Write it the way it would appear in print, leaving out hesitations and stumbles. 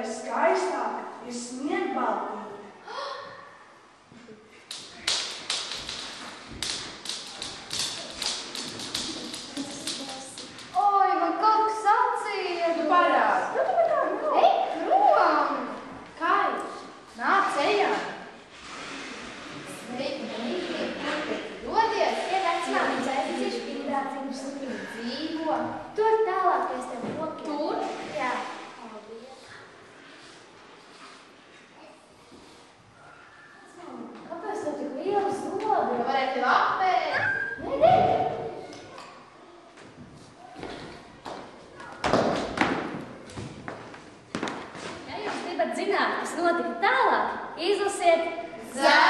skaistāka ir sniegbaltība. Oi, man kaut kas acīja. Tu parādi. Ej, prom! Kai, nāc ejam. Sveiki, dodies! Ja vecmāmiņas aizvedīšu pildāciņus un viņi dzīvo. Tur tālāk pēc tev kokiem. Tur? Jā. Kāpēc tev tik liela soda? Varētu tev apmērēt. Nē. Ja jūs gribat zināt, kas notika tālāk, izlasiet Zēna